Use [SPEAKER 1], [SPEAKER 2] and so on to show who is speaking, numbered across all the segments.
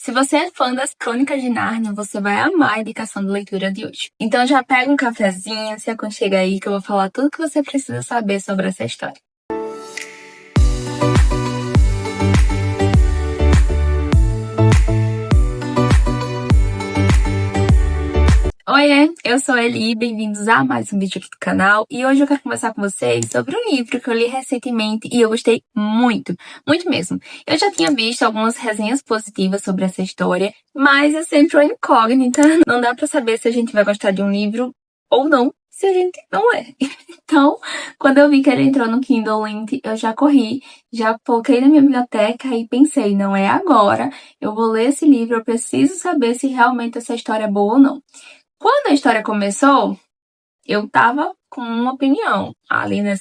[SPEAKER 1] Se você é fã das Crônicas de Nárnia, você vai amar a indicação de leitura de hoje. Então já pega um cafezinho, se aconchega aí que eu vou falar tudo que você precisa saber sobre essa história. Oiê, eu sou a Eli, bem-vindos a mais um vídeo aqui do canal e hoje eu quero conversar com vocês sobre um livro que eu li recentemente e eu gostei muito, muito mesmo. Eu já tinha visto algumas resenhas positivas sobre essa história, mas é sempre uma incógnita, não dá pra saber se a gente vai gostar de um livro ou não, se a gente não é. Então, quando eu vi que ele entrou no Kindle Lint, eu já corri, já coloquei na minha biblioteca e pensei, não é agora, eu vou ler esse livro, eu preciso saber se realmente essa história é boa ou não. Quando a história começou, eu tava com uma opinião ali nas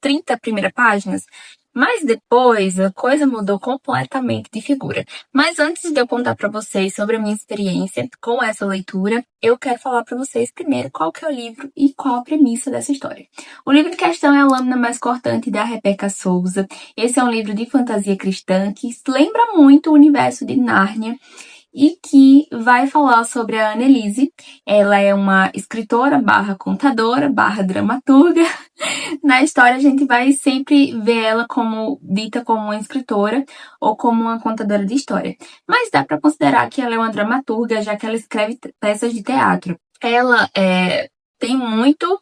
[SPEAKER 1] 30 primeiras páginas, mas depois a coisa mudou completamente de figura. Mas antes de eu contar pra vocês sobre a minha experiência com essa leitura, eu quero falar pra vocês primeiro qual que é o livro e qual a premissa dessa história. O livro em questão é A Lâmina Mais Cortante, da Rebeca Souza. Esse é um livro de fantasia cristã que lembra muito o universo de Nárnia, e que vai falar sobre a Annelise. Ela é uma escritora barra contadora barra dramaturga. Na história a gente vai sempre ver ela como dita como uma escritora ou como uma contadora de história. Mas dá para considerar que ela é uma dramaturga, já que ela escreve peças de teatro. Ela tem muito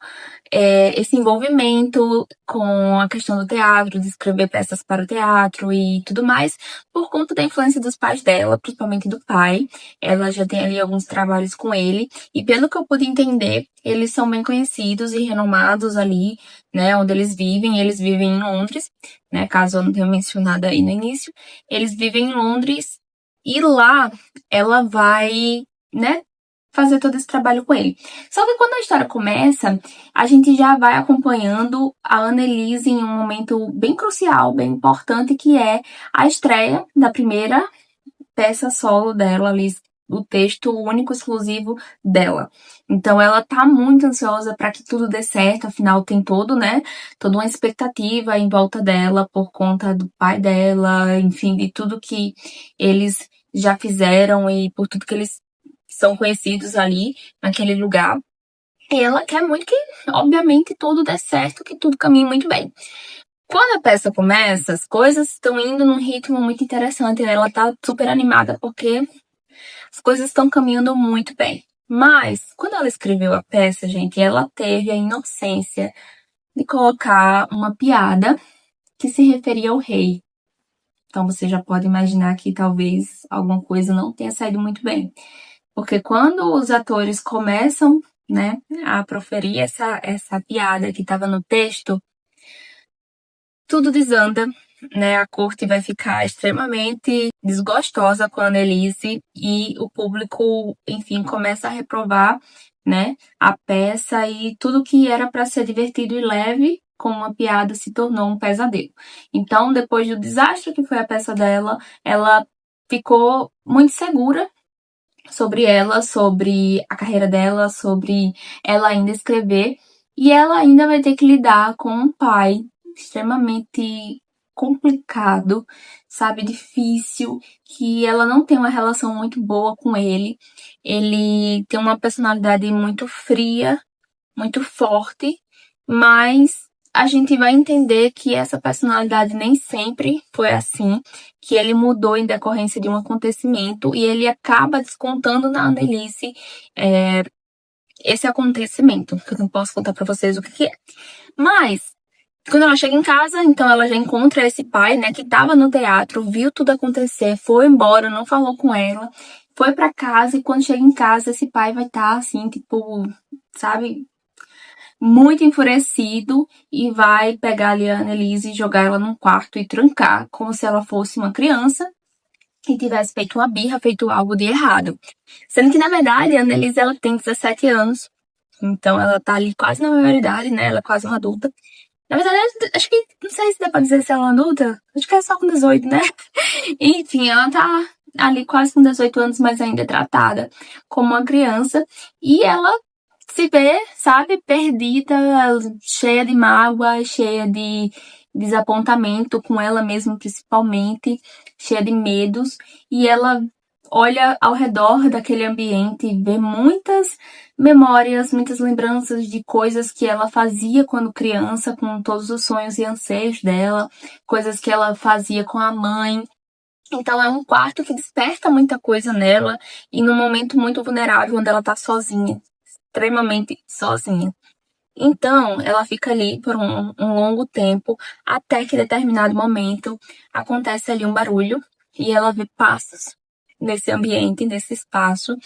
[SPEAKER 1] esse envolvimento com a questão do teatro, de escrever peças para o teatro e tudo mais, por conta da influência dos pais dela, principalmente do pai. Ela já tem ali alguns trabalhos com ele, e pelo que eu pude entender, eles são bem conhecidos e renomados ali, né, onde eles vivem em Londres, né, caso eu não tenha mencionado aí no início, eles vivem em Londres, e lá ela vai, né, fazer todo esse trabalho com ele. Só que quando a história começa, a gente já vai acompanhando a Annelise em um momento bem crucial, bem importante, que é a estreia da primeira peça solo dela ali, o texto único, exclusivo dela. Então ela tá muito ansiosa para que tudo dê certo, afinal tem toda uma expectativa em volta dela por conta do pai dela, enfim, de tudo que eles já fizeram e por tudo que eles são conhecidos ali naquele lugar. E ela quer muito que, obviamente, tudo dê certo, que tudo caminhe muito bem. Quando a peça começa, as coisas estão indo num ritmo muito interessante. Ela tá super animada porque as coisas estão caminhando muito bem. Mas, quando ela escreveu a peça, gente, ela teve a inocência de colocar uma piada que se referia ao rei. Então, você já pode imaginar que talvez alguma coisa não tenha saído muito bem. Porque quando os atores começam, né, a proferir essa piada que estava no texto, tudo desanda, né? A corte vai ficar extremamente desgostosa com a Annelise e o público, enfim, começa a reprovar, né, a peça, e tudo que era para ser divertido e leve, com uma piada, se tornou um pesadelo. Então, depois do desastre que foi a peça dela, ela ficou muito segura sobre ela, sobre a carreira dela, sobre ela ainda escrever, e ela ainda vai ter que lidar com um pai extremamente complicado, sabe, difícil, que ela não tem uma relação muito boa com ele. Ele tem uma personalidade muito fria, muito forte, mas a gente vai entender que essa personalidade nem sempre foi assim, que ele mudou em decorrência de um acontecimento e ele acaba descontando na Annelise esse acontecimento, que eu não posso contar pra vocês o que é. Mas, quando ela chega em casa, então ela já encontra esse pai, né, que tava no teatro, viu tudo acontecer, foi embora, não falou com ela, foi pra casa, e quando chega em casa, esse pai vai estar assim, tipo, sabe, muito enfurecido, e vai pegar ali a Annelise e jogar ela num quarto e trancar, como se ela fosse uma criança e tivesse feito uma birra, feito algo de errado. Sendo que, na verdade, a Annelise, ela tem 17 anos, então ela tá ali quase na maioridade, né, ela é quase uma adulta. Na verdade, acho que, não sei se dá pra dizer se ela é uma adulta, acho que é só com 18, né? Enfim, ela tá ali quase com 18 anos, mas ainda é tratada como uma criança, e ela se vê, sabe, perdida, cheia de mágoa, cheia de desapontamento com ela mesma, principalmente, cheia de medos, e ela olha ao redor daquele ambiente e vê muitas memórias, muitas lembranças de coisas que ela fazia quando criança, com todos os sonhos e anseios dela, coisas que ela fazia com a mãe. Então é um quarto que desperta muita coisa nela e num momento muito vulnerável, onde ela tá sozinha, extremamente sozinha. Então, ela fica ali por um longo tempo, até que em determinado momento acontece ali um barulho e ela vê passos nesse ambiente, nesse espaço.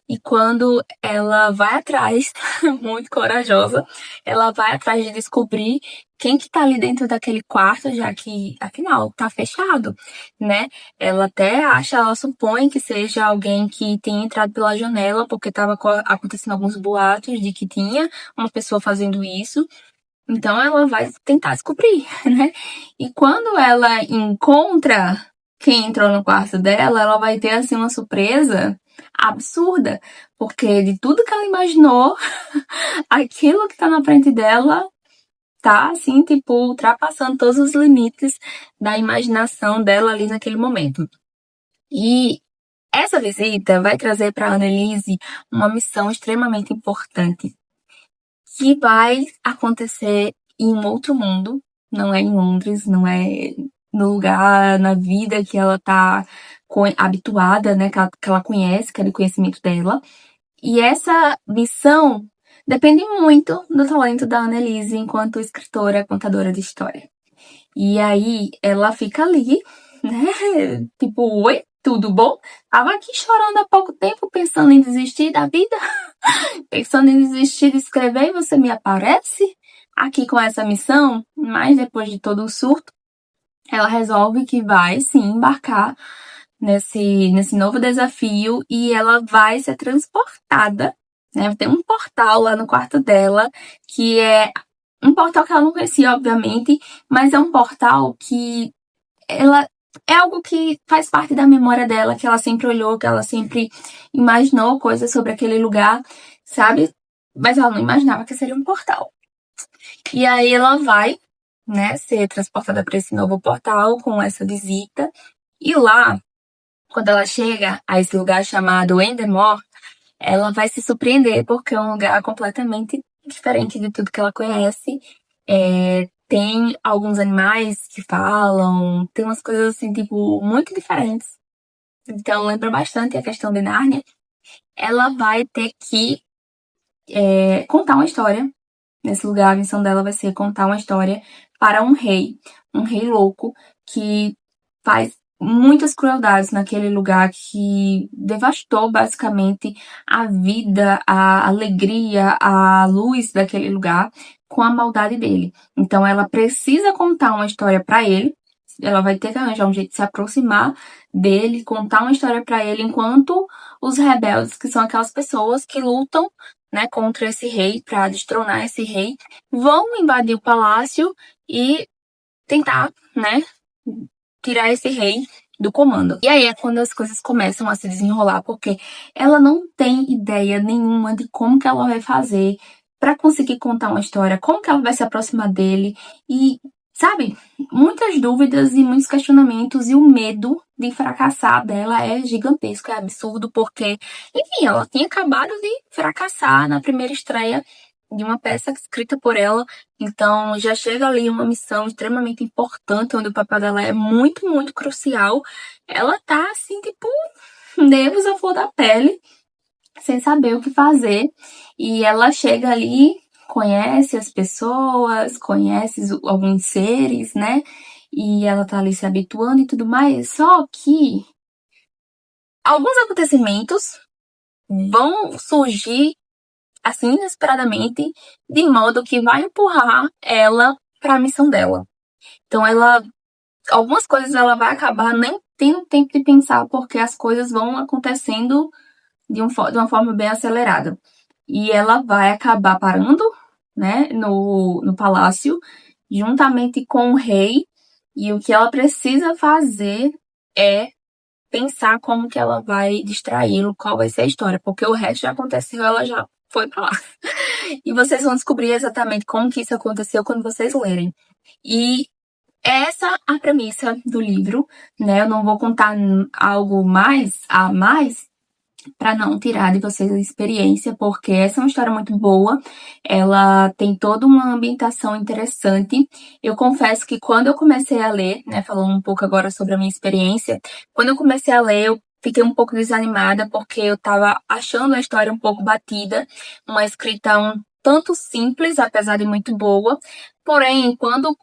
[SPEAKER 1] E quando ela vai atrás, muito corajosa, ela vai atrás de descobrir quem que tá ali dentro daquele quarto, já que, afinal, tá fechado, né? Ela até acha, ela supõe que seja alguém que tenha entrado pela janela, porque tava acontecendo alguns boatos de que tinha uma pessoa fazendo isso. Então ela vai tentar descobrir, né? E quando ela encontra quem entrou no quarto dela, ela vai ter assim uma surpresa absurda, porque de tudo que ela imaginou, aquilo que tá na frente dela tá assim, tipo, ultrapassando todos os limites da imaginação dela ali naquele momento. E essa visita vai trazer para Annelise uma missão extremamente importante, que vai acontecer em um outro mundo, não é em Londres, não é no lugar, na vida que ela tá habituada, né, que ela conhece, que é do conhecimento dela. E essa missão depende muito do talento da Annelise enquanto escritora, contadora de história. E aí ela fica ali, né, tipo, oi, tudo bom? Tava aqui chorando há pouco tempo, pensando em desistir da vida. Pensando em desistir de escrever e você me aparece aqui com essa missão, mas depois de todo o surto, ela resolve que vai sim embarcar nesse novo desafio e ela vai ser transportada, né? Tem um portal lá no quarto dela, que é um portal que ela não conhecia, obviamente, mas é um portal que ela é algo que faz parte da memória dela, que ela sempre olhou, que ela sempre imaginou coisas sobre aquele lugar, sabe? Mas ela não imaginava que seria um portal. E aí ela vai, né, ser transportada para esse novo portal com essa visita. E lá, quando ela chega a esse lugar chamado Endemore, ela vai se surpreender porque é um lugar completamente diferente de tudo que ela conhece. Tem alguns animais que falam, tem umas coisas assim, tipo, muito diferentes. Então lembra bastante a questão de Nárnia. Ela vai ter que contar uma história. Nesse lugar, a missão dela vai ser contar uma história para um rei louco, que faz muitas crueldades naquele lugar, que devastou basicamente a vida, a alegria, a luz daquele lugar com a maldade dele. Então ela precisa contar uma história para ele. Ela vai ter que arranjar um jeito de se aproximar dele, contar uma história para ele, enquanto os rebeldes, que são aquelas pessoas que lutam, né, contra esse rei, para destronar esse rei, vão invadir o palácio e tentar, né, tirar esse rei do comando. E aí é quando as coisas começam a se desenrolar, porque ela não tem ideia nenhuma de como que ela vai fazer para conseguir contar uma história, como que ela vai se aproximar dele e, sabe, muitas dúvidas e muitos questionamentos, e o medo de fracassar dela é gigantesco, é absurdo, porque, enfim, ela tinha acabado de fracassar na primeira estreia de uma peça escrita por ela, então já chega ali uma missão extremamente importante, onde o papel dela é muito, muito crucial. Ela tá assim, tipo, nervos à flor da pele, sem saber o que fazer, e ela chega ali, conhece as pessoas, conhece alguns seres, né? E ela tá ali se habituando e tudo mais, só que alguns acontecimentos vão surgir assim inesperadamente, de modo que vai empurrar ela para a missão dela. Então algumas coisas ela vai acabar nem tendo tempo de pensar, porque as coisas vão acontecendo de uma forma bem acelerada. E ela vai acabar parando, né, no palácio, juntamente com o rei, e o que ela precisa fazer é pensar como que ela vai distraí-lo, qual vai ser a história, porque o resto já aconteceu, ela já foi pra lá. E vocês vão descobrir exatamente como que isso aconteceu quando vocês lerem. E essa a premissa do livro, né? Eu não vou contar algo mais a mais para não tirar de vocês a experiência, porque essa é uma história muito boa. Ela tem toda uma ambientação interessante. Eu confesso que quando eu comecei a ler, né, falando um pouco agora sobre a minha experiência, quando eu comecei a ler, eu fiquei um pouco desanimada porque eu tava achando a história um pouco batida, uma escrita um tanto simples, apesar de muito boa. Porém, quando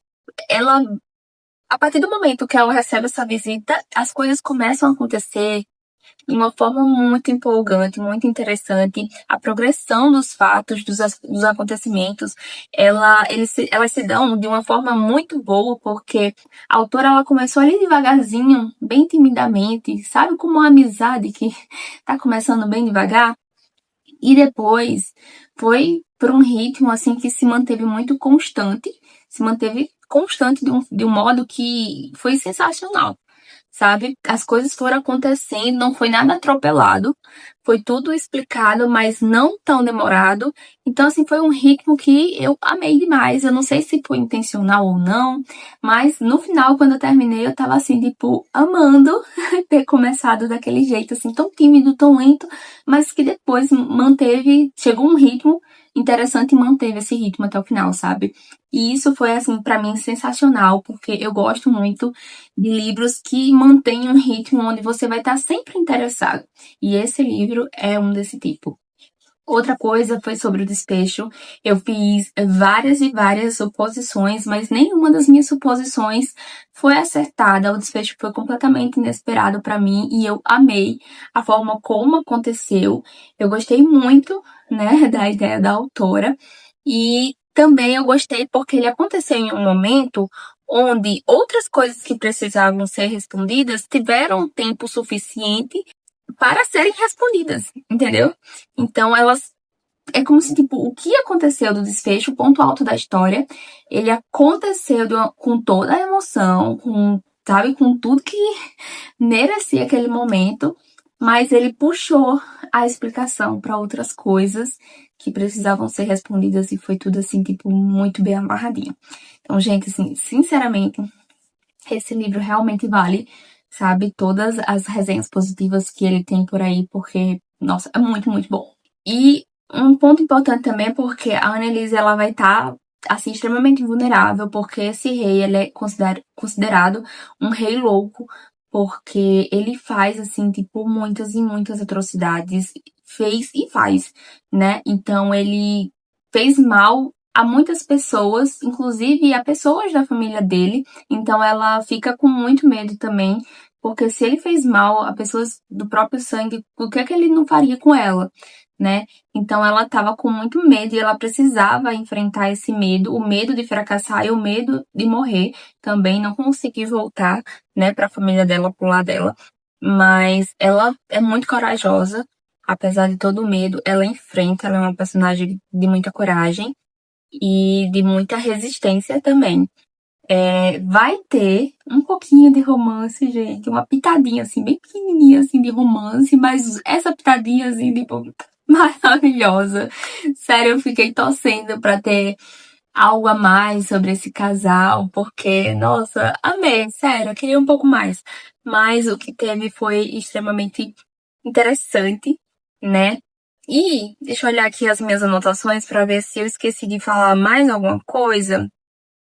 [SPEAKER 1] ela a partir do momento que ela recebe essa visita, as coisas começam a acontecer de uma forma muito empolgante, muito interessante. A progressão dos fatos, dos acontecimentos, elas se dão de uma forma muito boa, porque a autora ela começou ali devagarzinho, bem timidamente, sabe como uma amizade que tá começando bem devagar? E depois foi por um ritmo assim que se manteve muito constante, se manteve constante de um modo que foi sensacional, sabe? As coisas foram acontecendo, não foi nada atropelado, foi tudo explicado, mas não tão demorado. Então, assim, foi um ritmo que eu amei demais. Eu não sei se foi intencional ou não, mas no final, quando eu terminei, eu tava assim, tipo, amando ter começado daquele jeito, assim, tão tímido, tão lento, mas que depois manteve, chegou um ritmo interessante e manteve esse ritmo até o final, sabe? E isso foi, assim, pra mim sensacional, porque eu gosto muito de livros que mantêm um ritmo onde você vai estar sempre interessado. E esse livro é um desse tipo. Outra coisa foi sobre o desfecho. Eu fiz várias e várias suposições, mas nenhuma das minhas suposições foi acertada. O desfecho foi completamente inesperado para mim e eu amei a forma como aconteceu. Eu gostei muito, né, da ideia da autora e também eu gostei porque ele aconteceu em um momento onde outras coisas que precisavam ser respondidas tiveram tempo suficiente para serem respondidas, entendeu? Então elas é como se tipo o que aconteceu do desfecho, o ponto alto da história, ele aconteceu com toda a emoção, com sabe, com tudo que merecia aquele momento, mas ele puxou a explicação para outras coisas que precisavam ser respondidas e foi tudo assim tipo muito bem amarradinho. Então, gente, assim, sinceramente, esse livro realmente vale, sabe, todas as resenhas positivas que ele tem por aí, porque, nossa, é muito, muito bom. E um ponto importante também é porque a Annelise, ela vai estar, assim, extremamente vulnerável, porque esse rei, ele é considerado um rei louco, porque ele faz, assim, tipo, muitas e muitas atrocidades, fez e faz, né? Então, ele fez mal a muitas pessoas, inclusive a pessoas da família dele, então ela fica com muito medo também, porque se ele fez mal a pessoas do próprio sangue, o que é que ele não faria com ela, né? Então ela estava com muito medo e ela precisava enfrentar esse medo, o medo de fracassar e o medo de morrer também, não conseguir voltar, né, para a família dela, pro lado dela. Mas ela é muito corajosa, apesar de todo o medo, ela enfrenta, ela é uma personagem de muita coragem e de muita resistência também. Vai ter um pouquinho de romance, gente, uma pitadinha assim, bem pequenininha assim de romance, mas essa pitadinha assim, tipo, maravilhosa. Sério, eu fiquei torcendo pra ter algo a mais sobre esse casal, porque, nossa, amei, sério, eu queria um pouco mais. Mas o que teve foi extremamente interessante, né? E deixa eu olhar aqui as minhas anotações pra ver se eu esqueci de falar mais alguma coisa.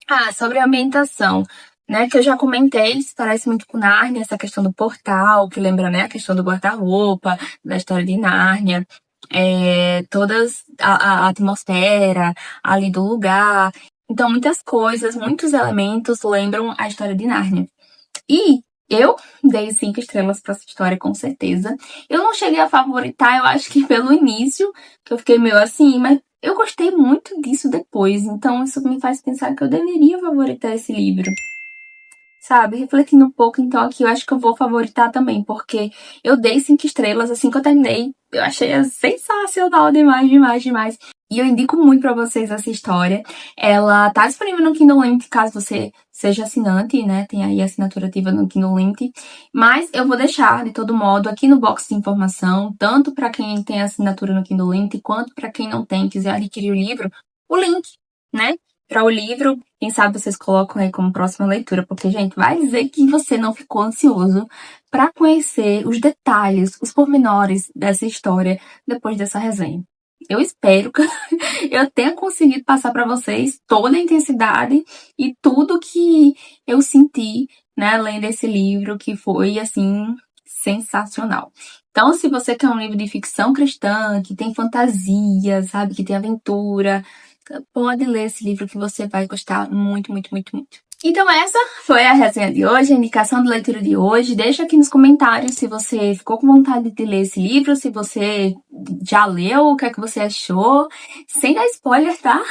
[SPEAKER 1] Ah, sobre a ambientação, né? Que eu já comentei, se parece muito com Nárnia, essa questão do portal, que lembra, né, a questão do guarda-roupa, da história de Nárnia, todas a atmosfera ali do lugar. Então, muitas coisas, muitos elementos lembram a história de Nárnia. E eu dei 5 estrelas pra essa história, com certeza. Eu não cheguei a favoritar, eu acho que pelo início, que eu fiquei meio assim, mas eu gostei muito disso depois. Então isso me faz pensar que eu deveria favoritar esse livro. Sabe, refletindo um pouco, então aqui eu acho que eu vou favoritar também, porque eu dei 5 estrelas assim que eu terminei. Eu achei sensacional demais, demais, demais. E eu indico muito pra vocês essa história. Ela tá disponível no Kindle Link, caso você seja assinante, né? Tem aí a assinatura ativa no Kindle Link. Mas eu vou deixar, de todo modo, aqui no box de informação, tanto pra quem tem assinatura no Kindle Link, quanto pra quem não tem, quiser adquirir o livro, o link, né? para o livro, quem sabe vocês colocam aí como próxima leitura, porque, gente, vai dizer que você não ficou ansioso para conhecer os detalhes, os pormenores dessa história depois dessa resenha. Eu espero que eu tenha conseguido passar para vocês toda a intensidade e tudo que eu senti, né, lendo esse livro, que foi, assim, sensacional. Então, se você quer um livro de ficção cristã, que tem fantasia, sabe, que tem aventura, pode ler esse livro que você vai gostar muito, muito, muito, muito. Então essa foi a resenha de hoje, a indicação de leitura de hoje. Deixa aqui nos comentários se você ficou com vontade de ler esse livro, se você já leu, o que é que você achou, sem dar spoiler, tá?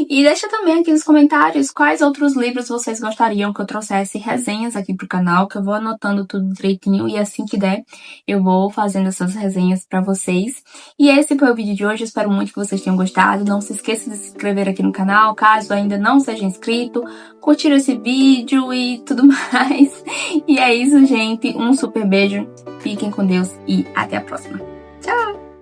[SPEAKER 1] E deixa também aqui nos comentários quais outros livros vocês gostariam que eu trouxesse resenhas aqui pro canal, que eu vou anotando tudo direitinho e assim que der eu vou fazendo essas resenhas pra vocês. E esse foi o vídeo de hoje, eu espero muito que vocês tenham gostado. Não se esqueça de se inscrever aqui no canal, caso ainda não seja inscrito, curtir esse vídeo e tudo mais. E é isso, gente. Um super beijo, fiquem com Deus e até a próxima. Tchau!